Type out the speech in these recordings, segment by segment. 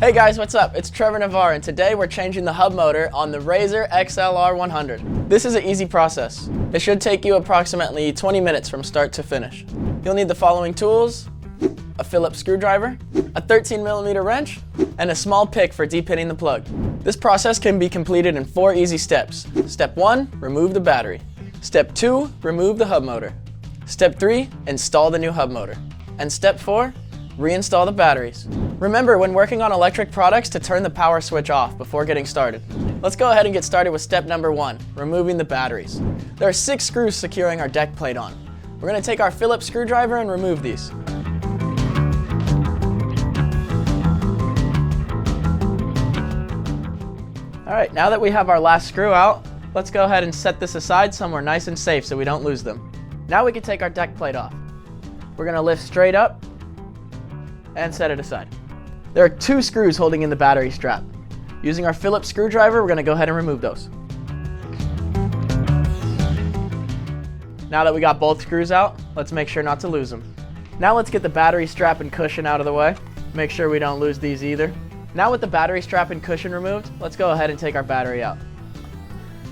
Hey guys, what's up? It's Trevor Navarre, and today we're changing the hub motor on the Razor XLR100. This is an easy process. It should take you approximately 20 minutes from start to finish. You'll need the following tools: a Phillips screwdriver, a 13mm wrench, and a small pick for depinning the plug. This process can be completed in 4 easy steps. Step 1, remove the battery. Step 2, remove the hub motor. Step 3, install the new hub motor. And Step 4, reinstall the batteries. Remember when working on electric products to turn the power switch off before getting started. Let's go ahead and get started with step number 1, removing the batteries. There are 6 screws securing our deck plate on. We're going to take our Phillips screwdriver and remove these. Alright, now that we have our last screw out, let's go ahead and set this aside somewhere nice and safe so we don't lose them. Now we can take our deck plate off. We're going to lift straight up and set it aside. There are 2 screws holding in the battery strap. Using our Phillips screwdriver, we're going to go ahead and remove those. Now that we got both screws out, let's make sure not to lose them. Now let's get the battery strap and cushion out of the way. Make sure we don't lose these either. Now with the battery strap and cushion removed, let's go ahead and take our battery out.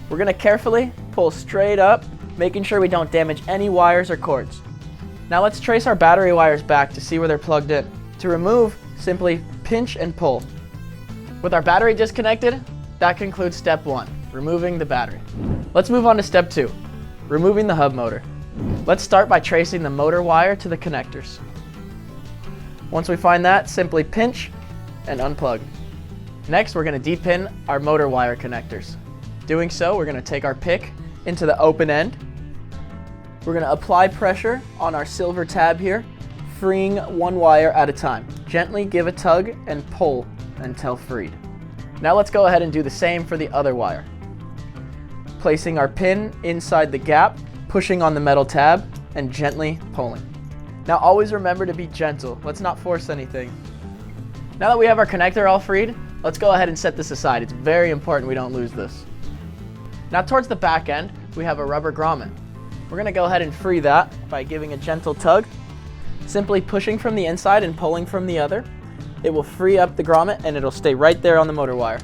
We're going to carefully pull straight up, making sure we don't damage any wires or cords. Now let's trace our battery wires back to see where they're plugged in. To remove, simply pinch and pull. With our battery disconnected, that concludes step 1, removing the battery. Let's move on to step 2, removing the hub motor. Let's start by tracing the motor wire to the connectors. Once we find that, simply pinch and unplug. Next, we're going to depin our motor wire connectors. Doing so, we're going to take our pick into the open end. We're going to apply pressure on our silver tab here, freeing one wire at a time. Gently give a tug and pull until freed. Now let's go ahead and do the same for the other wire. Placing our pin inside the gap, pushing on the metal tab, and gently pulling. Now always remember to be gentle. Let's not force anything. Now that we have our connector all freed, let's go ahead and set this aside. It's very important we don't lose this. Now towards the back end, we have a rubber grommet. We're going to go ahead and free that by giving a gentle tug. Simply pushing from the inside and pulling from the other. It will free up the grommet and it'll stay right there on the motor wire.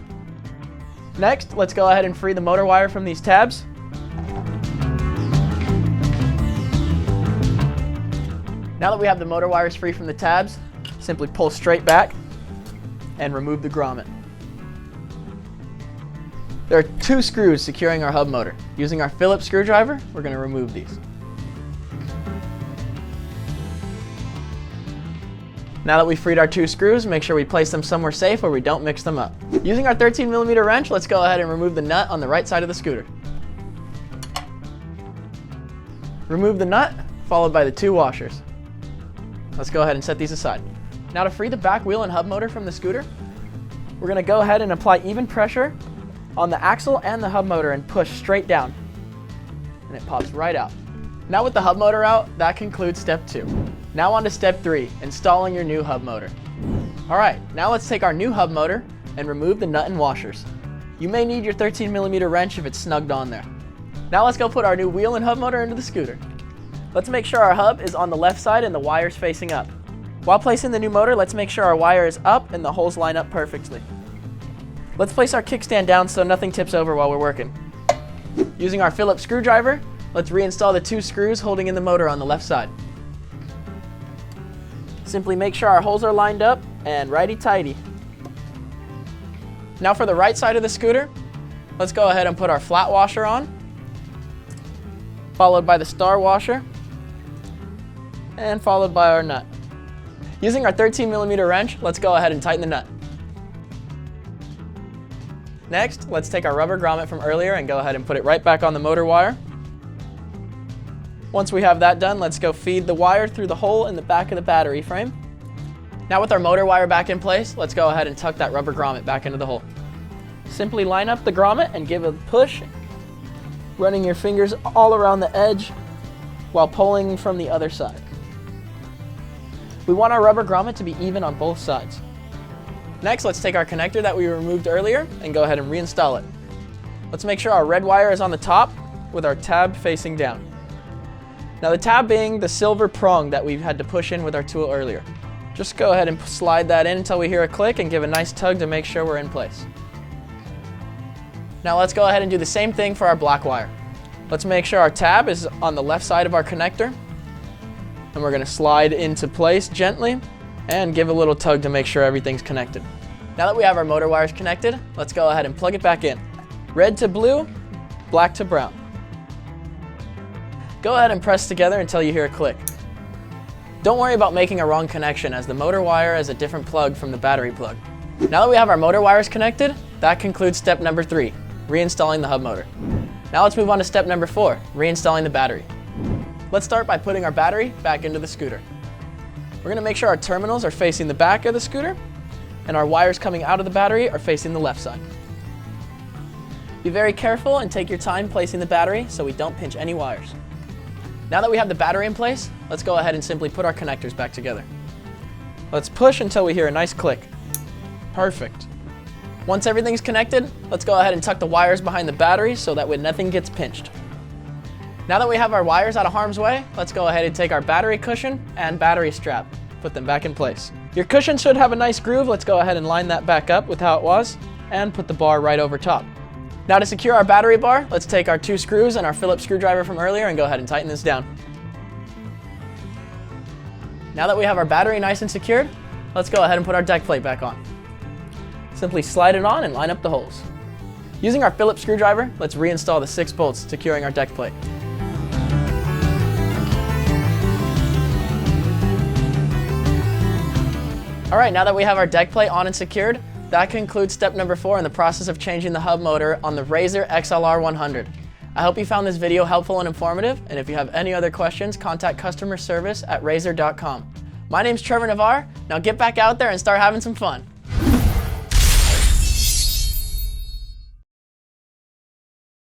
Next, let's go ahead and free the motor wire from these tabs. Now that we have the motor wires free from the tabs, simply pull straight back and remove the grommet. There are 2 screws securing our hub motor. Using our Phillips screwdriver, we're going to remove these. Now that we've freed our 2 screws, make sure we place them somewhere safe where we don't mix them up. Using our 13mm wrench, let's go ahead and remove the nut on the right side of the scooter. Remove the nut, followed by the 2 washers. Let's go ahead and set these aside. Now to free the back wheel and hub motor from the scooter, we're going to go ahead and apply even pressure on the axle and the hub motor and push straight down. And it pops right out. Now with the hub motor out, that concludes step 2. Now on to step 3, installing your new hub motor. Alright, now let's take our new hub motor and remove the nut and washers. You may need your 13mm wrench if it's snugged on there. Now let's go put our new wheel and hub motor into the scooter. Let's make sure our hub is on the left side and the wires facing up. While placing the new motor, let's make sure our wire is up and the holes line up perfectly. Let's place our kickstand down so nothing tips over while we're working. Using our Phillips screwdriver, let's reinstall the 2 screws holding in the motor on the left side. Simply make sure our holes are lined up and righty-tighty. Now for the right side of the scooter, let's go ahead and put our flat washer on, followed by the star washer, and followed by our nut. Using our 13mm wrench, let's go ahead and tighten the nut. Next, let's take our rubber grommet from earlier and go ahead and put it right back on the motor wire. Once we have that done, let's go feed the wire through the hole in the back of the battery frame. Now with our motor wire back in place, let's go ahead and tuck that rubber grommet back into the hole. Simply line up the grommet and give a push, running your fingers all around the edge while pulling from the other side. We want our rubber grommet to be even on both sides. Next, let's take our connector that we removed earlier and go ahead and reinstall it. Let's make sure our red wire is on the top with our tab facing down. Now the tab being the silver prong that we've had to push in with our tool earlier. Just go ahead and slide that in until we hear a click and give a nice tug to make sure we're in place. Now let's go ahead and do the same thing for our black wire. Let's make sure our tab is on the left side of our connector. And we're going to slide into place gently and give a little tug to make sure everything's connected. Now that we have our motor wires connected, let's go ahead and plug it back in. Red to blue, black to brown. Go ahead and press together until you hear a click. Don't worry about making a wrong connection, as the motor wire is a different plug from the battery plug. Now that we have our motor wires connected, that concludes step number 3, reinstalling the hub motor. Now let's move on to step number 4, reinstalling the battery. Let's start by putting our battery back into the scooter. We're going to make sure our terminals are facing the back of the scooter and our wires coming out of the battery are facing the left side. Be very careful and take your time placing the battery so we don't pinch any wires. Now that we have the battery in place, let's go ahead and simply put our connectors back together. Let's push until we hear a nice click. Perfect. Once everything's connected, let's go ahead and tuck the wires behind the battery so that way nothing gets pinched. Now that we have our wires out of harm's way, let's go ahead and take our battery cushion and battery strap. Put them back in place. Your cushion should have a nice groove. Let's go ahead and line that back up with how it was and put the bar right over top. Now to secure our battery bar, let's take our 2 screws and our Phillips screwdriver from earlier and go ahead and tighten this down. Now that we have our battery nice and secured, let's go ahead and put our deck plate back on. Simply slide it on and line up the holes. Using our Phillips screwdriver, let's reinstall the 6 bolts securing our deck plate. All right, now that we have our deck plate on and secured, that concludes step number 4 in the process of changing the hub motor on the Razor XLR100. I hope you found this video helpful and informative, and if you have any other questions, contact customer service at razor.com. My name's Trevor Navarre. Now get back out there and start having some fun.